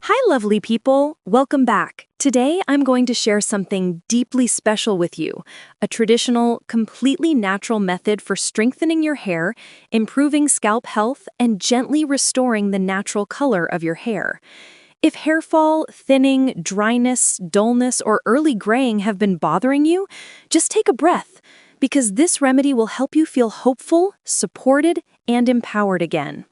Hi, lovely people. Welcome back. Today, I'm going to share something deeply special with you, a traditional, completely natural method for strengthening your hair, improving scalp health, and gently restoring the natural color of your hair. If hair fall, thinning, dryness, dullness, or early graying have been bothering you, just take a breath, because this remedy will help you feel hopeful, supported, and empowered again.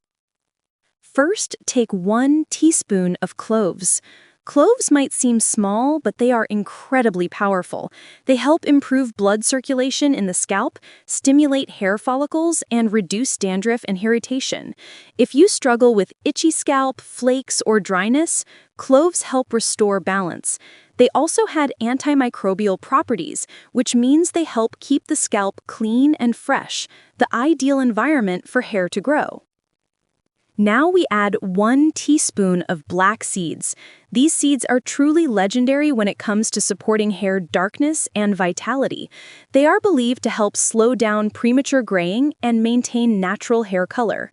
First, take 1 teaspoon of cloves. Cloves might seem small, but they are incredibly powerful. They help improve blood circulation in the scalp, stimulate hair follicles, and reduce dandruff and irritation. If you struggle with itchy scalp, flakes, or dryness, cloves help restore balance. They also had antimicrobial properties, which means they help keep the scalp clean and fresh, the ideal environment for hair to grow. Now we add 1 teaspoon of black seeds. These seeds are truly legendary when it comes to supporting hair darkness and vitality. They are believed to help slow down premature graying and maintain natural hair color.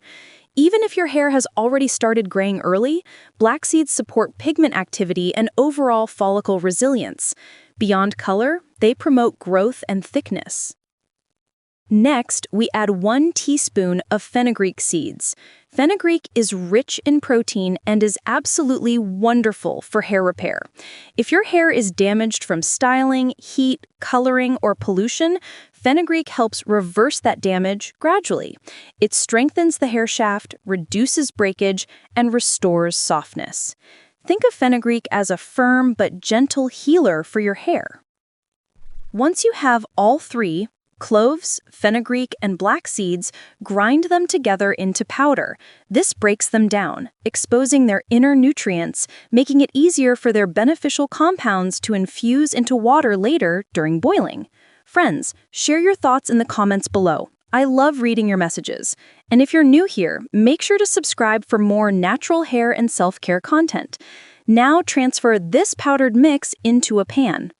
Even if your hair has already started graying early, black seeds support pigment activity and overall follicle resilience. Beyond color, they promote growth and thickness. Next, we add 1 teaspoon of fenugreek seeds. Fenugreek is rich in protein and is absolutely wonderful for hair repair. If your hair is damaged from styling, heat, coloring, or pollution, fenugreek helps reverse that damage gradually. It strengthens the hair shaft, reduces breakage, and restores softness. Think of fenugreek as a firm but gentle healer for your hair. Once you have all 3, cloves, fenugreek, and black seeds, grind them together into powder. This breaks them down, exposing their inner nutrients, making it easier for their beneficial compounds to infuse into water later during boiling. Friends, share your thoughts in the comments below. I love reading your messages. And if you're new here, make sure to subscribe for more natural hair and self-care content. Now transfer this powdered mix into a pan.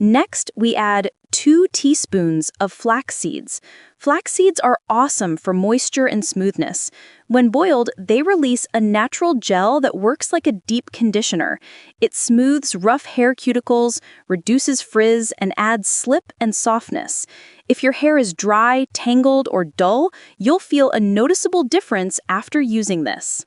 Next, we add 2 teaspoons of flax seeds. Flax seeds are awesome for moisture and smoothness. When boiled, they release a natural gel that works like a deep conditioner. It smooths rough hair cuticles, reduces frizz, and adds slip and softness. If your hair is dry, tangled, or dull, you'll feel a noticeable difference after using this.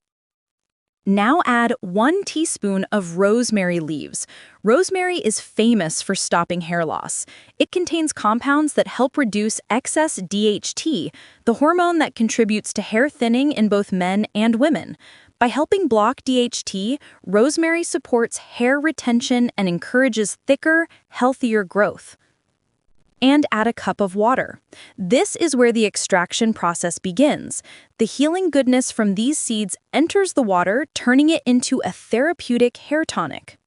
Now add 1 teaspoon of rosemary leaves. Rosemary is famous for stopping hair loss. It contains compounds that help reduce excess DHT, the hormone that contributes to hair thinning in both men and women. By helping block DHT, rosemary supports hair retention and encourages thicker, healthier growth. And add a cup of water. This is where the extraction process begins. The healing goodness from these seeds enters the water, turning it into a therapeutic hair tonic.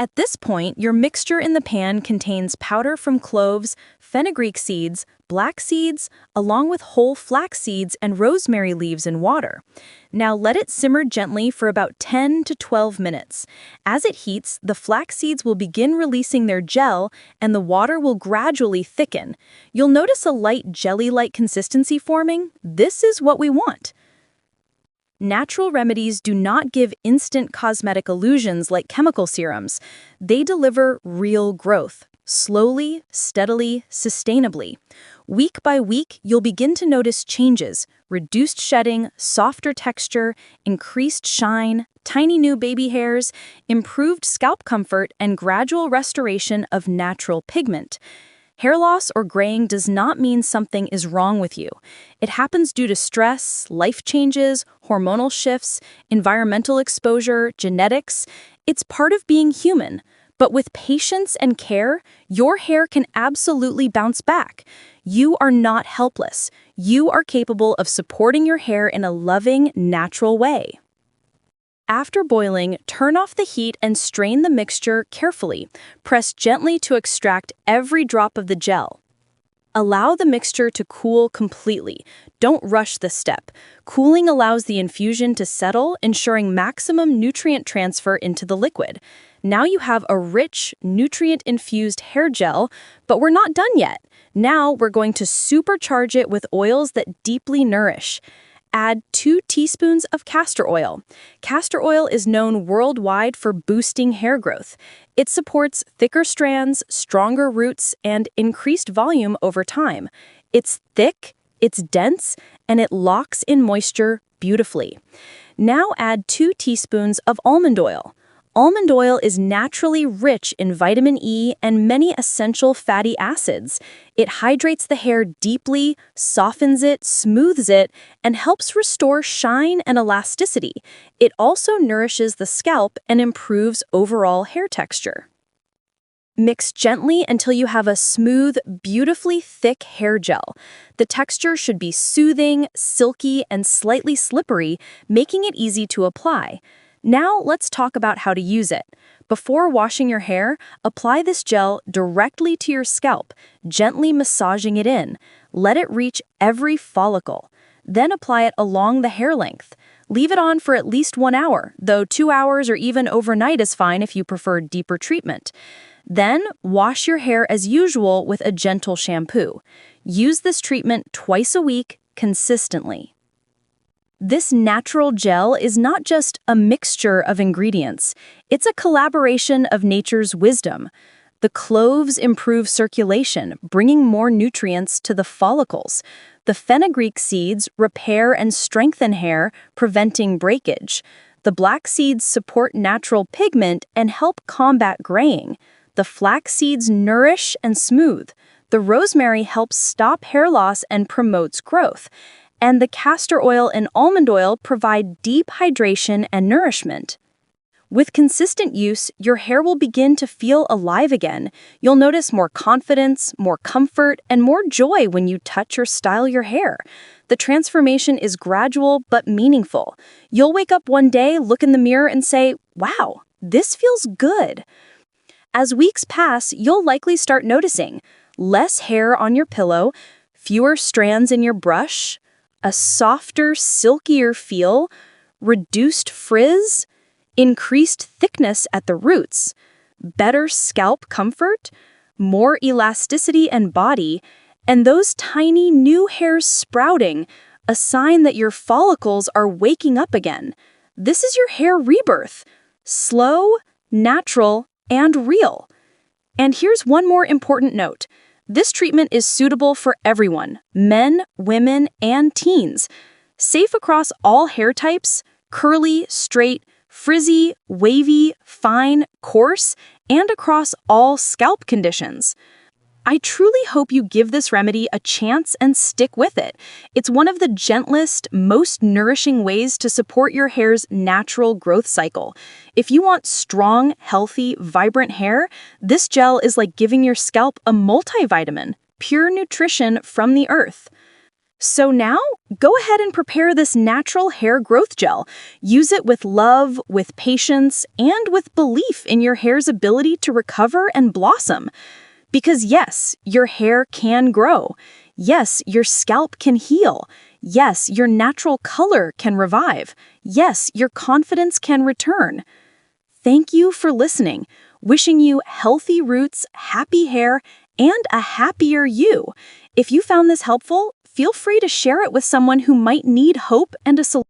At this point, your mixture in the pan contains powder from cloves, fenugreek seeds, black seeds, along with whole flax seeds and rosemary leaves in water. Now let it simmer gently for about 10 to 12 minutes. As it heats, the flax seeds will begin releasing their gel and the water will gradually thicken. You'll notice a light jelly-like consistency forming. This is what we want. Natural remedies do not give instant cosmetic illusions like chemical serums. They deliver real growth, slowly, steadily, sustainably. Week by week, you'll begin to notice changes: reduced shedding, softer texture, increased shine, tiny new baby hairs, improved scalp comfort, and gradual restoration of natural pigment. Hair loss or graying does not mean something is wrong with you. It happens due to stress, life changes, hormonal shifts, environmental exposure, genetics. It's part of being human. But with patience and care, your hair can absolutely bounce back. You are not helpless. You are capable of supporting your hair in a loving, natural way. After boiling, turn off the heat and strain the mixture carefully. Press gently to extract every drop of the gel. Allow the mixture to cool completely. Don't rush this step. Cooling allows the infusion to settle, ensuring maximum nutrient transfer into the liquid. Now you have a rich, nutrient-infused hair gel, but we're not done yet. Now we're going to supercharge it with oils that deeply nourish. Add 2 teaspoons of castor oil. Castor oil is known worldwide for boosting hair growth. It supports thicker strands, stronger roots, and increased volume over time. It's thick, it's dense, and it locks in moisture beautifully. Now add 2 teaspoons of almond oil. Almond oil is naturally rich in vitamin E and many essential fatty acids. It hydrates the hair deeply, softens it, smooths it, and helps restore shine and elasticity. It also nourishes the scalp and improves overall hair texture. Mix gently until you have a smooth, beautifully thick hair gel. The texture should be soothing, silky, and slightly slippery, making it easy to apply. Now let's talk about how to use it. Before washing your hair, apply this gel directly to your scalp, gently massaging it in. Let it reach every follicle. Then apply it along the hair length. Leave it on for at least 1 hour, though 2 hours or even overnight is fine if you prefer deeper treatment. Then, wash your hair as usual with a gentle shampoo. Use this treatment twice a week, consistently. This natural gel is not just a mixture of ingredients. It's a collaboration of nature's wisdom. The cloves improve circulation, bringing more nutrients to the follicles. The fenugreek seeds repair and strengthen hair, preventing breakage. The black seeds support natural pigment and help combat graying. The flax seeds nourish and smooth. The rosemary helps stop hair loss and promotes growth. And the castor oil and almond oil provide deep hydration and nourishment. With consistent use, your hair will begin to feel alive again. You'll notice more confidence, more comfort, and more joy when you touch or style your hair. The transformation is gradual but meaningful. You'll wake up one day, look in the mirror, and say, "Wow, this feels good." As weeks pass, you'll likely start noticing less hair on your pillow, fewer strands in your brush, a softer, silkier feel, reduced frizz, increased thickness at the roots, better scalp comfort, more elasticity and body, and those tiny new hairs sprouting, a sign that your follicles are waking up again. This is your hair rebirth. Slow, natural, and real. And here's one more important note. This treatment is suitable for everyone, men, women, and teens. Safe across all hair types, curly, straight, frizzy, wavy, fine, coarse, and across all scalp conditions. I truly hope you give this remedy a chance and stick with it. It's one of the gentlest, most nourishing ways to support your hair's natural growth cycle. If you want strong, healthy, vibrant hair, this gel is like giving your scalp a multivitamin, pure nutrition from the earth. So now, go ahead and prepare this natural hair growth gel. Use it with love, with patience, and with belief in your hair's ability to recover and blossom. Because yes, your hair can grow. Yes, your scalp can heal. Yes, your natural color can revive. Yes, your confidence can return. Thank you for listening. Wishing you healthy roots, happy hair, and a happier you. If you found this helpful, feel free to share it with someone who might need hope and a solution.